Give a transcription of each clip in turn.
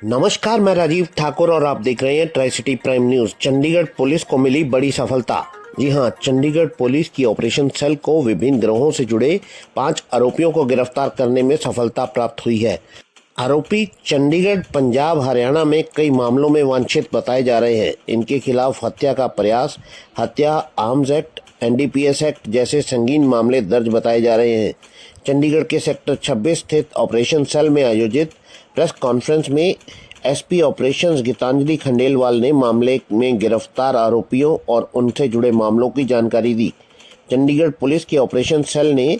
नमस्कार, मैं राजीव ठाकुर और आप देख रहे हैं tri city prime news. Chandigarh police को मिली बड़ी सफलता। जी हां, चंडीगढ़ पुलिस की ऑपरेशन सेल को विभिन्न गिरोहों से जुड़े 5 आरोपियों को गिरफ्तार करने में सफलता प्राप्त हुई है। आरोपी चंडीगढ़, पंजाब, हरियाणा में कई मामलों में वांछित बताए जा रहे हैं। इनके खिलाफ हत्या का प्रयास, हत्या, आर्म्स एक्ट, एनडीपीएस एक्ट जैसे संगीन मामले दर्ज बताए जा रहे हैं। चंडीगढ़ के सेक्टर 26 स्थित ऑपरेशन सेल में आयोजित प्रेस कॉन्फ्रेंस में एसपी ऑपरेशंस गीतांजलि खंडेलवाल ने मामले में गिरफ्तार आरोपियों और उनसे जुड़े मामलों की जानकारी दी। चंडीगढ़ पुलिस के ऑपरेशन सेल ने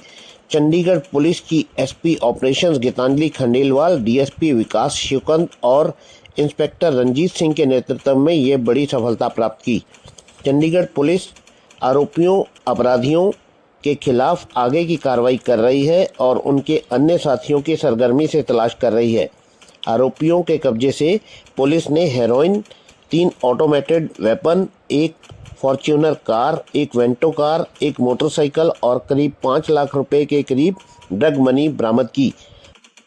चंडीगढ़ पुलिस की SP operations Geetanjali Khandelwal, DSP Vikas Shivkant और इंस्पेक्टर रंजीत सिंह के नेतृत्व में ये बड़ी सफलता प्राप्त की। चंडीगढ़ पुलिस आरोपियों अपराधियों के खिलाफ आगे की कार्रवाई कर रही है और उनके अन्य साथियों की सरगर्मी से तलाश कर रही है। आरोपियों के कब्जे से पुलिस ने heroin, 3 automated weapon, 1 Fortuner car, 1 Vento car, 1 motorcycle और करीब 5 लाख रुपए के करीब ड्रग मनी बरामद की।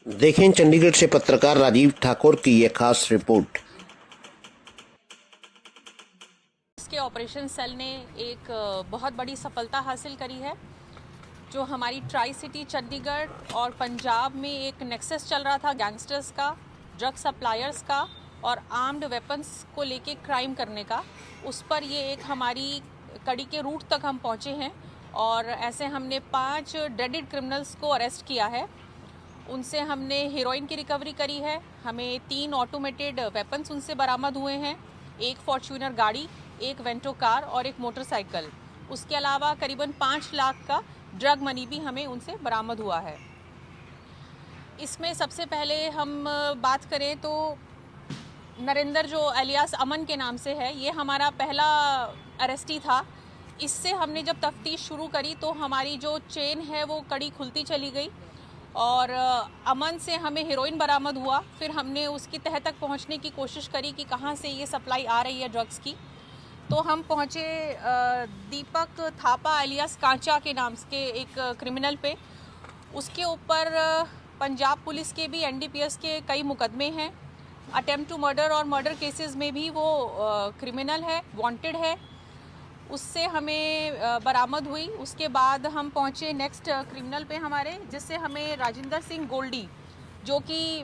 देखें चंडीगढ़ से पत्रकार राजीव ठाकुर की यह खास रिपोर्ट। इसके ऑपरेशन सेल ने एक बहुत बड़ी सफलता हासिल करी है। जो हमारी ट्राई सिटी चंडीगढ़ और पंजाब में एक नेक्सस चल रहा था गैंगस्टर्स का, ड्रग सप्लायर्स का और आर्म्ड वेपन्स को लेके क्राइम करने का, उस पर ये एक हमारी कड़ी के रूट तक हम पहुँचे हैं और ऐसे हमने 5 डेडेड क्रिमिनल्स को अरेस्ट किया है। उनसे हमने हीरोइन की रिकवरी करी है। हमें 3 ऑटोमेटेड वेपन्स उनसे बरामद हुए हैं, 1 फॉर्च्यूनर गाड़ी, 1 वेंटो कार और 1 मोटरसाइकिल। उसके अलावा करीबन 5 लाख का ड्रग मनी भी हमें उनसे बरामद हुआ है। इसमें सबसे पहले हम बात करें तो नरेंद्र, जो एलियास अमन के नाम से है, ये हमारा पहला अरेस्टी था। इससे हमने जब तफ्तीश शुरू करी तो हमारी जो चेन है वो कड़ी खुलती चली गई और अमन से हमें हीरोइन बरामद हुआ। फिर हमने उसकी तह तक पहुंचने की कोशिश करी कि कहाँ से ये सप्लाई आ रही है ड्रग्स की। तो हम पहुँचे दीपक थापा एलियास कांचा के नाम के एक क्रिमिनल पे। उसके ऊपर पंजाब पुलिस के भी एनडीपीएस के कई मुकदमे हैं। अटेम्प्ट टू मर्डर और मर्डर केसेस में भी वो क्रिमिनल है, वांटेड है। उससे हमें बरामद हुई। उसके बाद हम पहुँचे नेक्स्ट क्रिमिनल पे हमारे, जिससे हमें राजिंदर सिंह गोल्डी, जो कि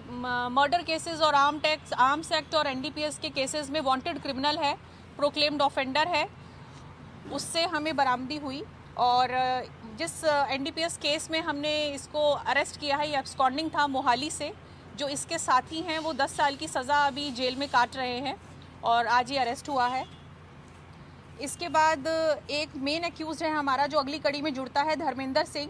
मर्डर केसेस और आर्म्स एक्ट और एनडीपीएस के केसेस में वांटेड क्रिमिनल है, प्रोक्लेम्ड ऑफेंडर है, उससे हमें बरामदी हुई। और जिस एनडीपीएस केस में हमने इसको अरेस्ट किया है, ये एब्सकॉन्डिंग था मोहाली से। जो इसके साथी हैं वो 10 साल की सज़ा अभी जेल में काट रहे हैं और आज ये अरेस्ट हुआ है। इसके बाद एक मेन एक्यूज़ है हमारा जो अगली कड़ी में जुड़ता है, धर्मेंद्र सिंह।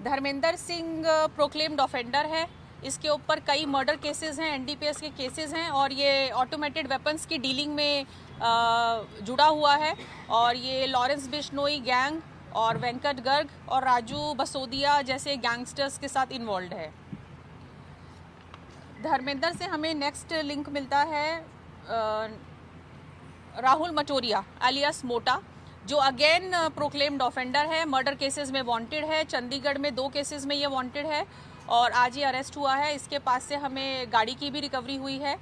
धर्मेंद्र सिंह प्रोक्लेम्ड ऑफेंडर है। इसके ऊपर कई मर्डर केसेस हैं, एनडीपीएस के केसेस हैं और ये ऑटोमेटेड वेपन्स की डीलिंग में जुड़ा हुआ है। और ये लॉरेंस बिश्नोई गैंग और वेंकट गर्ग और राजू बसोदिया जैसे गैंगस्टर्स के साथ इन्वॉल्व है। धर्मेंद्र से हमें नेक्स्ट लिंक मिलता है राहुल मटोरिया एलियास मोटा, जो अगेन प्रोक्लेम्ड ऑफेंडर है, मर्डर केसेस में वांटेड है। चंडीगढ़ में 2 केसेस में ये वांटेड है और आज ये अरेस्ट हुआ है। इसके पास से हमें गाड़ी की भी रिकवरी हुई है।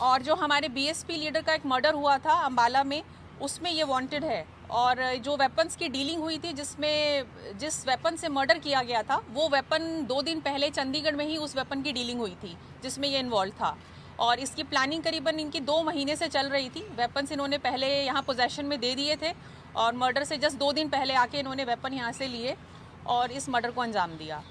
और जो हमारे बीएसपी लीडर का एक मर्डर हुआ था अंबाला में, उसमें ये वांटेड है। और जो वेपन्स की डीलिंग हुई थी, जिस वेपन से मर्डर किया गया था, वो वेपन 2 दिन पहले चंडीगढ़ में ही उस वेपन की डीलिंग हुई थी जिसमें ये इन्वॉल्व था। और इसकी प्लानिंग करीबन इनकी 2 महीने से चल रही थी। वेपन्स इन्होंने पहले यहाँ पोजेशन में दे दिए थे और मर्डर से जस्ट 2 दिन पहले आके इन्होंने वेपन यहाँ से लिए और इस मर्डर को अंजाम दिया।